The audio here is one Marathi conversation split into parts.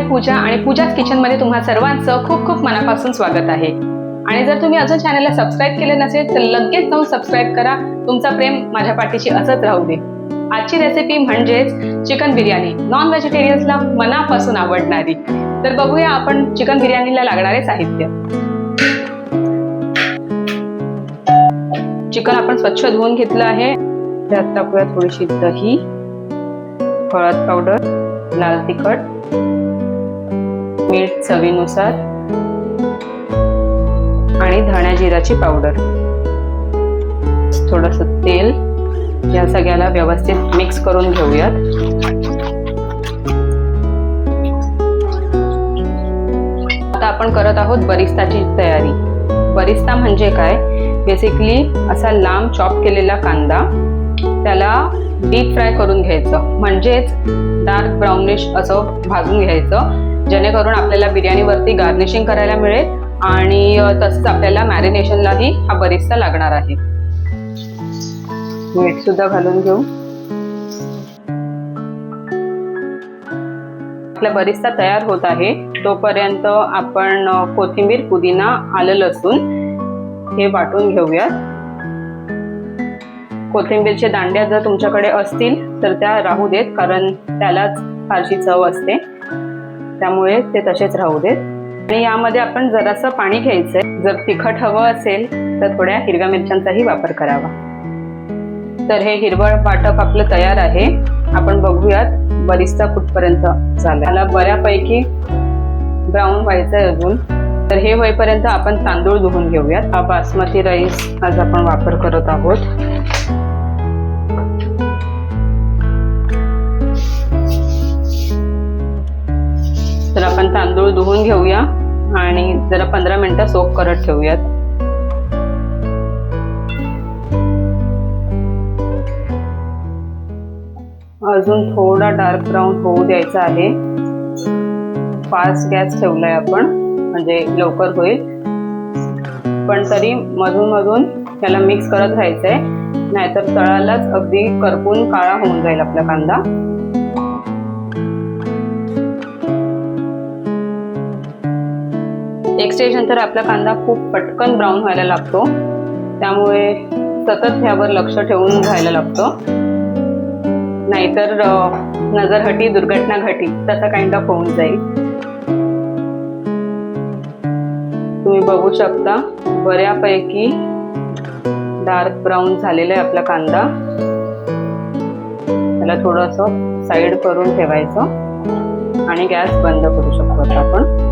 पूजा आणि पूजाच किचनमध्ये तुम्हा सर्वांचं खूप खूप मनापासून स्वागत आहे। आणि जर तुम्ही अजून चॅनलला सबस्क्राईब केले नसेल तर लगेच जाऊन सबस्क्राईब करा। तुमचा प्रेम माझ्या पाठीशी असंच राहू दे। आजची रेसिपी म्हणजेच चिकन बिर्याणी, नॉन व्हेजिटेरियन्सला मनापासून आवडणारी। तर बघूया आपण चिकन बिर्याणीला लागणारे साहित्य। चिकन आपण स्वच्छ धुवून घेतलं आहे। त्यात टाकूया थोडीशी दही, हळद पावडर, लाल तिखट, मीठ चवीनुसार आणि धण्या जिराची पावडर, थोडंसं तेल। या सगळ्याला व्यवस्थित मिक्स करून घेऊयात। आता आपण करत आहोत बरिस्ताची तयारी। बरिस्ता म्हणजे काय? बेसिकली असा लांब चॉप केलेला कांदा, त्याला डीप फ्राय करून घ्यायचं, म्हणजेच डार्क ब्राउनिश असं भाजून घ्यायचं, जेणेकरून आपल्याला बिर्याणीवरती गार्निशिंग करायला मिळेल आणि तसंच आपल्याला मॅरिनेशनलाही हा बरिस्ता लागणार आहे। मीठ सुद्धा घालून घेऊ। आपला बरिस्ता तयार होत आहे, तोपर्यंत आपण कोथिंबीर, पुदिना, आलं, लसूण हे वाटून घेऊयात। कोथिंबीरचे दांड्या जर तुमच्याकडे असतील तर त्या राहू देत, कारण त्यालाच फारशी चव असते, त्यामुळे ते तसेच राहू देत। आणि यामध्ये आपण जरासं पाणी घ्यायचंय। जर तिखट हवं असेल तर थोड्या हिरव्या मिरच्यांचाही वापर करावा। तर हे हिरवळ वाटप आपलं तयार आहे। आपण बघूयात बरिस्ता कुठपर्यंत झाला। त्याला बऱ्यापैकी ब्राऊन व्हायचंय अजून। तर हे होईपर्यंत आपण तांदूळ धुवून घेऊयात। हा बासमती राईस आज आपण वापर करत आहोत। तर आपण तांदूळ धुवून घेऊया आणि जरा 15 मिनिटं सोक करत ठेवूयात। अजून थोडा डार्क ब्राऊन होऊ द्यायचा आहे। फास्ट गॅस ठेवलाय आपण, म्हणजे लवकर होईल, पण तरी मधून मधून त्याला मिक्स करत राहायचंय, नाहीतर तळालाच अगदी करपून काळा होऊन जाईल आपला कांदा। एक स्टेज नंतर आपला कांदा खूप पटकन ब्राऊन व्हायला लागतो, त्यामुळे सतत ह्यावर लक्ष ठेवून राहायला लागतं, नाहीतर नजर हटी दुर्घटना घटी तसा काइंड ऑफ होऊन जाईल। तुम्ही बघू शकता बऱ्यापैकी डार्क ब्राऊन झालेला आहे आपला कांदा। त्याला थोडंसं साईड करून ठेवायचं आणि गॅस बंद करू शकतो आता आपण।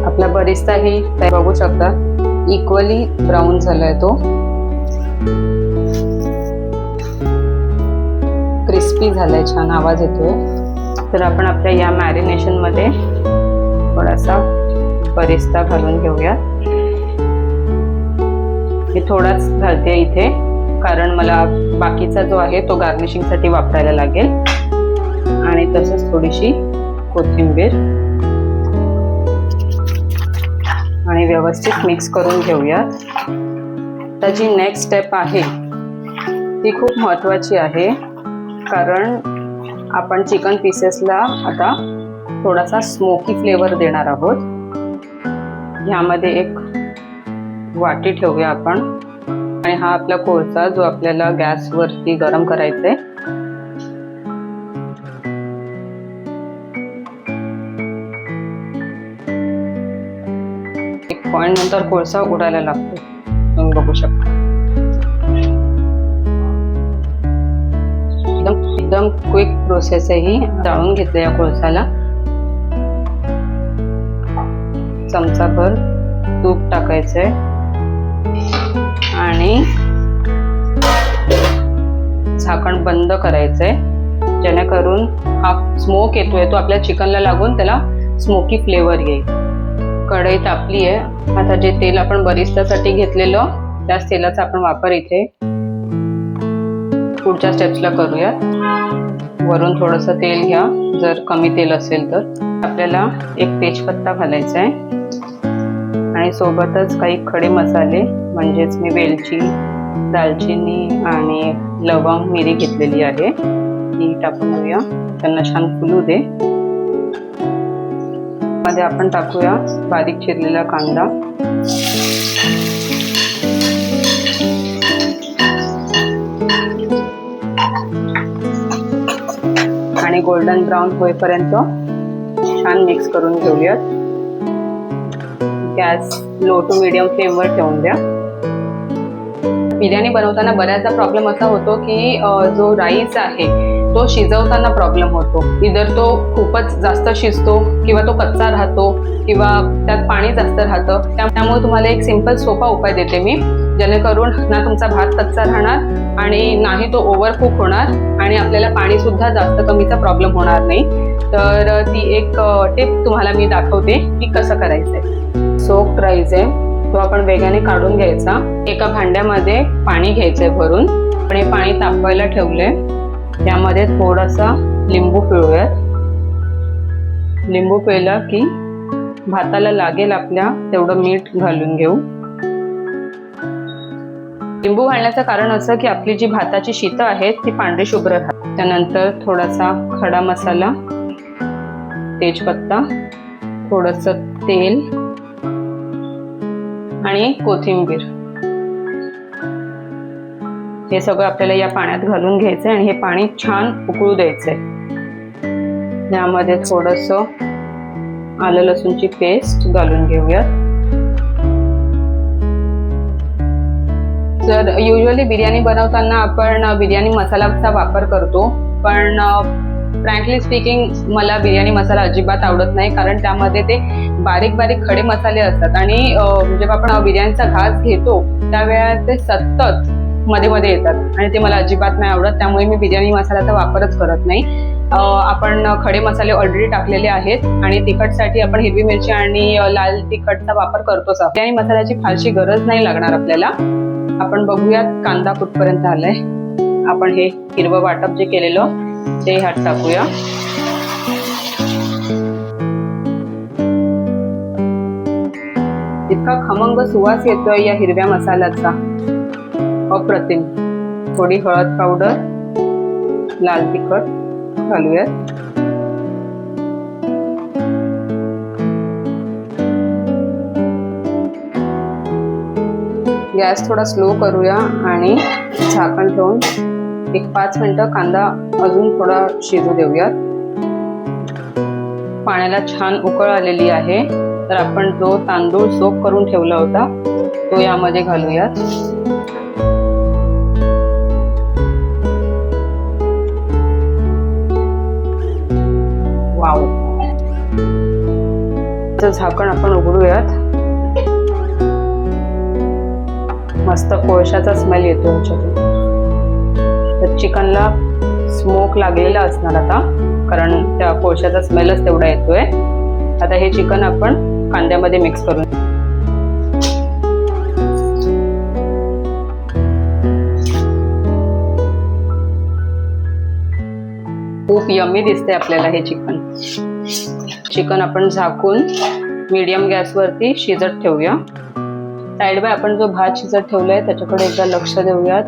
आपला बरिस्ताही बघू शकता इक्वली ब्राऊन झालाय, तो क्रिस्पी झालाय, छान आवाज येतोय। तर आपण आपल्या या मॅरिनेशन मध्ये थोडासा बरिस्ता घालून घेऊया। मी थोडाच घालते इथे, कारण मला बाकीचा जो आहे तो गार्निशिंग साठी वापरायला लागेल। आणि तसंच थोडीशी कोथिंबीर आणि व्यवस्थित मिक्स करून घेऊया। आता जी नेक्स्ट स्टेप आहे ती खूप महत्त्वाची आहे, कारण आपण चिकन पीसेसला आता थोडासा स्मोकी फ्लेवर देणार आहोत। ह्यामध्ये एक वाटी ठेवूया आपण, आणि हा आपला कोळसा जो आपल्याला गॅसवरती गरम करायचा आहे। एक पॉइंट नंतर कोळसा उडायला लागतो, तुम्ही बघू शकता। एकदम क्विक प्रोसेस आहे ही। जाळून घेतलं या कोळसाला। चमचाभर तूप टाकायचंय आणि झाकण बंद करायचंय, जेणेकरून हा स्मोक येतोय तो आपल्या चिकनला लागून त्याला स्मोकी फ्लेवर येईल। कढई तापली आहे। आता जे तेल आपण बरिस्तासाठी घेतलेलं त्याच तेलाचा आपण वापर इथे पुढच्या स्टेप्सला करूया। वरून थोडंसं तेल घ्या, जर कमी तेल असेल तर। आपल्याला एक तेजपत्ता घालायचा आहे आणि सोबतच काही खडे मसाले, म्हणजेच मी वेलची, दालचिनी आणि लवंग, मिरी घेतलेली आहे, ती टाकून घेऊया। त्यांना छान फुलू दे। मध्ये आपण टाकूया बारीक चिरलेला कांदा, आणि गोल्डन ब्राऊन होईपर्यंत छान मिक्स करून घेऊयात. गॅस लो टू मीडियम फ्लेमवर ठेवून द्या. बिर्याणी बनवताना बऱ्याचदा प्रॉब्लेम असा होतो की जो राईस आहे तो शिजवताना प्रॉब्लेम होतो. इधर तो खूपच जास्त शिजतो किंवा तो कच्चा राहतो किंवा त्यात पाणी जास्त राहतं. त्यामुळे तुम्हाला एक सिंपल सोपा उपाय देते मी, जेणेकरून ना तुमचा भात कच्चा राहणार आणि नाही तो ओव्हर कुक होणार आणि आपल्याला पाणी सुद्धा जास्त कमीचा प्रॉब्लेम होणार नाही. तर ती एक टिप तुम्हाला मी दाखवते की कसं करायचंय. सोक्ड राईस आहे तो आपण वेगाने काढून घ्यायचा. एका भांड्यामध्ये पाणी घ्यायचंय भरून. आपण हे पाणी तापवायला ठेवले. त्यामध्ये थोडासा लिंबू पिळूयात. लिंबू पिळला की भाताला लागेल आपल्या तेवढं मीठ घालून घेऊ. लिंबू घालण्याचं कारण असं की आपली जी भाताची शीतं आहेत ती पांढरी शुभ्र राहतात. त्यानंतर थोडासा खडा मसाला, तेजपत्ता, थोडंसं तेल आणि कोथिंबीर, हे सगळं आपल्याला या पाण्यात घालून घ्यायचंय आणि हे पाणी छान उकळू द्यायचंय. यामध्ये थोडंसं आलं लसूणची पेस्ट घालून घेऊयात. तर युजली बिर्याणी बनवताना आपण बिर्याणी मसाल्याचा वापर करतो, पण फ्रँकली स्पीकिंग मला बिर्याणी मसाला अजिबात आवडत नाही, कारण त्यामध्ये ते बारीक बारीक खडे मसाले असतात आणि जेव्हा आपण बिर्याणीचा घास घेतो त्यावेळेला ते सतत मध्ये मध्ये येतात आणि ते मला अजिबात नाही आवडत. त्यामुळे मी बिर्याणी मसाल्याचा वापरच करत नाही. आपण खडे मसाले ऑलरेडी टाकलेले आहेत आणि तिखटसाठी आपण हिरवी मिरची आणि लाल तिखटचा वापर करतोच. बिर्याणी मसाल्याची फारशी गरज नाही लागणार आपल्याला. आपण बघूयात कांदा कुठपर्यंत आलाय. आपण हे हिरवं वाटप जे केलेलं ते ह्यात टाकूया. इतका खमंग सुवास येतोय या हिरव्या मसाल्याचा, अप्रतिम. थोडी हळद पावडर, लाल तिखट घालूयात. गॅस थोडा स्लो करूया आणि झाकण ठेवून एक 5 मिनिटं कांदा अजून थोडा शिजू देऊयात. पाण्याला छान उकळ आलेली आहे, तर आपण जो तांदूळ सोक करून ठेवला होता तो यामध्ये घालूयात. वाव, झाकण आपण उघडूयात. मस्त कोळशाचा स्मेल येतो ह्याच्यातून. तर चिकनला स्मोक लागलेला असणार आता, कारण त्या कोळशाचा स्मेलच तेवढा येतोय. आता हे चिकन आपण कांद्यामध्ये मिक्स करून, खूप यम्मी दिसते आपल्याला हे चिकन. चिकन आपण झाकून मीडियम गॅसवरती शिजत ठेवूया. साइड बाय आपण जो भात शिजत ठेवलाय त्याच्याकडे एकदा लक्ष देऊयात.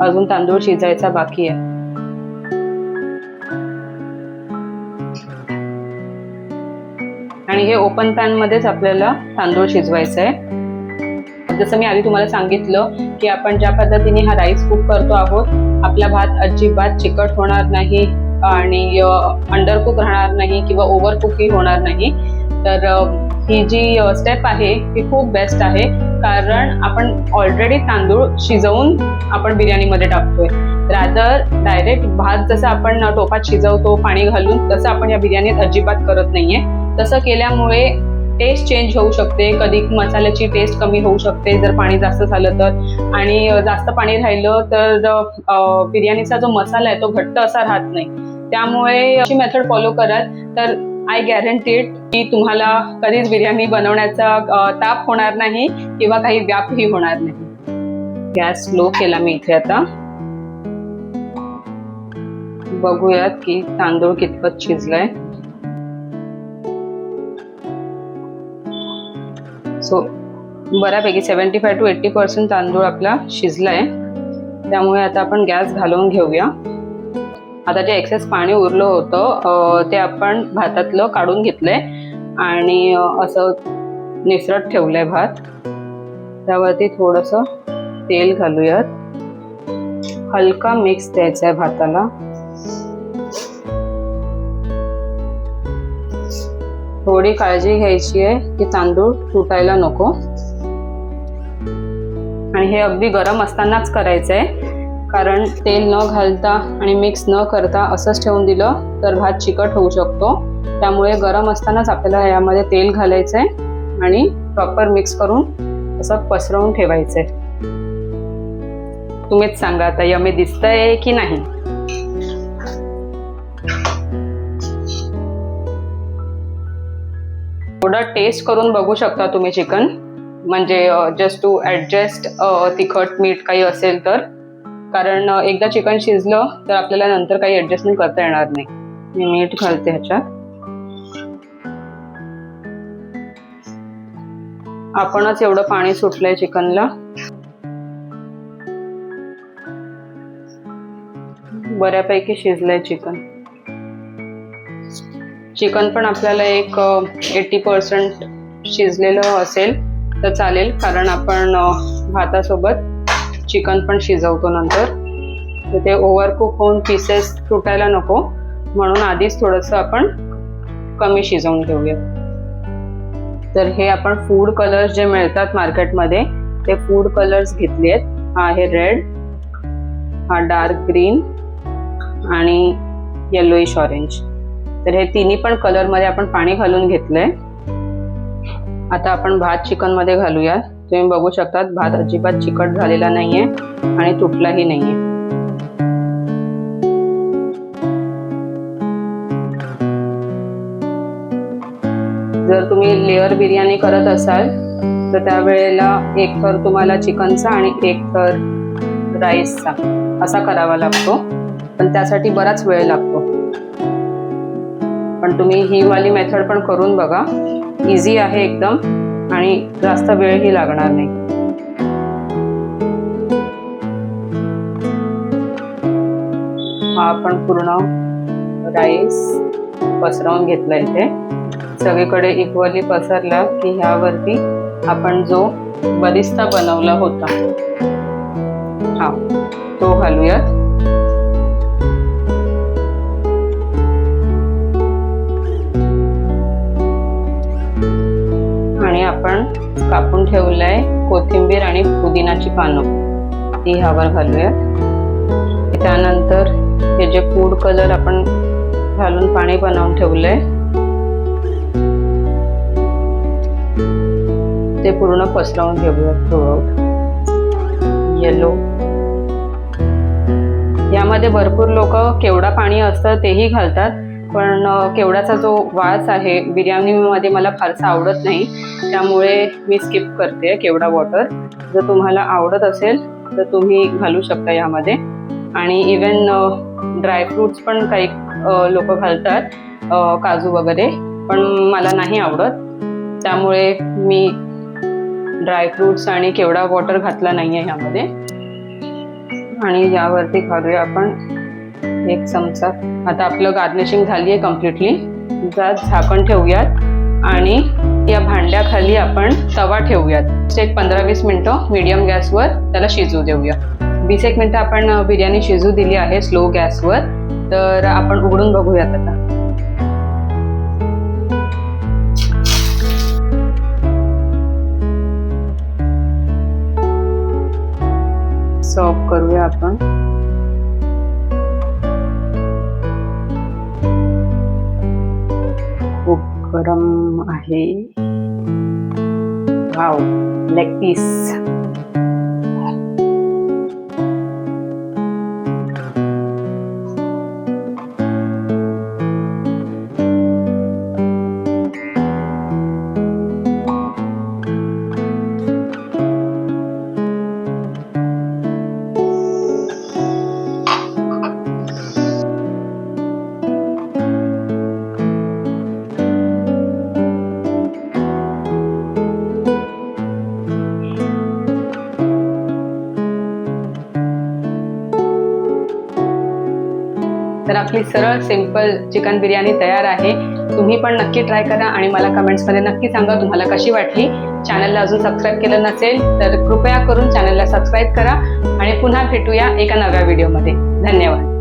अजून तांदूळ शिजायचा बाकी आहे. आणि हे ओपन पॅन मध्येच आपल्याला तांदूळ शिजवायचा आहे. जसं मी आधी तुम्हाला सांगितलं की आपण ज्या पद्धतीने हा राईस कुक करतो आहोत, आपला भात अजिबात चिकट होणार नाही आणि अंडर कुक राहणार नाही किंवा ओव्हर कुकही होणार नाही. तर ही जी स्टेप आहे ही खूप बेस्ट आहे, कारण आपण ऑलरेडी तांदूळ शिजवून आपण बिर्याणीमध्ये टाकतोय. रादर डायरेक्ट भात जसं आपण टोपात शिजवतो पाणी घालून, तसं आपण या बिर्याणीत अजिबात करत नाहीये. तसं केल्यामुळे टेस्ट चेंज होऊ शकते. कधी मसाल्याची टेस्ट कमी होऊ शकते जर पाणी जास्त झालं तर, आणि जास्त पाणी राहिलं तर बिर्याणीचा जो मसाला आहे तो घट्ट असा राहत नाही. त्यामुळे अशी मेथड फॉलो कराल तर आय गॅरंटीड की तुम्हाला कधीच बिर्याणी बनवण्याचा ताप होणार नाही किंवा काही व्यापही होणार नाही. गॅस स्लो केला मी इथे. आता बघूयात की तांदूळ कितपत शिजलाय. सो बऱ्यापैकी 75 to 80% तांदूळ आपला शिजलाय. त्यामुळे आता आपण गॅस घालवून घेऊया. आता जे एक्सेस पाणी उरलं होतं ते आपण भातातलं काढून घेतलंय आणि असं निसरट ठेवलंय भात. त्यावरती थोडंसं तेल घालूयात. हलका मिक्स द्यायचा आहे भाताला. थोडी काळजी घ्यायची आहे की तांदूळ तुटायला नको. आणि हे अगदी गरम असतानाच करायचं आहे, कारण तेल न घालता आणि मिक्स न करता असंच ठेवून दिलं तर भात चिकट होऊ शकतो. त्यामुळे गरम असतानाच आपल्याला यामध्ये तेल घालायचं आहे आणि प्रॉपर मिक्स करून असं पसरवून ठेवायचं आहे. तुम्हीच सांगा आता यम्मी दिसतंय की नाही. थोडं टेस्ट करून बघू शकता तुम्ही चिकन, म्हणजे जस्ट टू ॲडजस्ट तिखट मीठ काही असेल तर, कारण एकदा चिकन शिजलं तर आपल्याला नंतर काही ॲडजस्टमेंट करता येणार नाही. मी मीठ घालते ह्याच्यात. आपणच एवढं पाणी सुटलंय चिकनला. बऱ्यापैकी शिजलंय चिकन. चिकन पण आपल्याला एक 80% शिजलेलं असेल तर चालेल, कारण आपण भातासोबत चिकन पण शिजवतो नंतर. तर ते ओव्हरकुक होऊन पीसेस तुटायला नको, म्हणून आधीच थोडंसं आपण कमी शिजवून घेऊया. तर हे आपण फूड कलर्स जे मिळतात मार्केटमध्ये ते फूड कलर्स घेतले आहेत. हा आहे रेड, हा डार्क ग्रीन आणि येलोइश ऑरेंज. तर हे तिन्ही पण कलरमध्ये आपण पाणी घालून घेतलंय. आता आपण भात चिकन मध्ये घालूयात. तुम्ही बघू शकता भात अजिबात चिकट झालेला नाहीये आणि तुटलाही नाहीये. जर तुम्ही लेअर बिर्याणी करत असाल तर त्यावेळेला एक थर तुम्हाला चिकनचा आणि एक थर राईसचा असा करावा लागतो, पण त्यासाठी बराच वेळ लागतो. पण तुम्ही ही वाली मेथड पण करून बघा. इझी आहे एकदम आणि जास्त वेळही लागणार नाही. हा आपण पूर्ण राईस पसरवून घेतला इथे. सगळीकडे इक्वली पसरला की ह्यावरती आपण जो बरिस्ता बनवला होता हा तो घालूयात. आणि आपण कापून ठेवलंय कोथिंबीर आणि पुदिनाची पानं ती ह्यावर घालूयात. त्यानंतर हे जे फूड कलर आपण घालून पाणी बनवून ठेवलंय ते पूर्ण पसरवून घेऊयात. थोडं येलो. यामध्ये भरपूर लोक केवडा पाणी असतं तेही घालतात, पण केवड्याचा जो वास आहे बिर्याणीमध्ये मला फारसा आवडत नाही, त्यामुळे मी स्किप करते केवडा वॉटर. जर तुम्हाला आवडत असेल तर तुम्ही घालू शकता यामध्ये. आणि इवन ड्रायफ्रूट्स पण काही लोक घालतात, काजू वगैरे, पण मला नाही आवडत, त्यामुळे मी ड्रायफ्रूट्स आणि केवडा वॉटर घातला नाहीये ह्यामध्ये. आणि यावरती घालूया आपण 1 चमचा. आता आपलं गार्निशिंग झाली आहे कम्प्लिटली. झाकण ठेवूयात आणि या भांड्याखाली आपण तवा ठेवूयात. एक 15-20 मिनिटं मीडियम गॅसवर त्याला शिजू देऊया. 20 मिनिटं आपण बिर्याणी शिजू दिली आहे स्लो गॅसवर. तर आपण उघडून बघूयात आता. सर्व करूया आपण. खूप गरम आहे. Wow, leg piece. तर आपली सरळ सिंपल चिकन बिर्याणी तयार आहे. तुम्ही पण नक्की ट्राय करा आणि मला कमेंट्समध्ये नक्की सांगा तुम्हाला कशी वाटली. चॅनलला अजून सबस्क्राईब केलं नसेल तर कृपया करून चॅनलला सबस्क्राईब करा आणि पुन्हा भेटूया एका नव्या व्हिडिओमध्ये. धन्यवाद.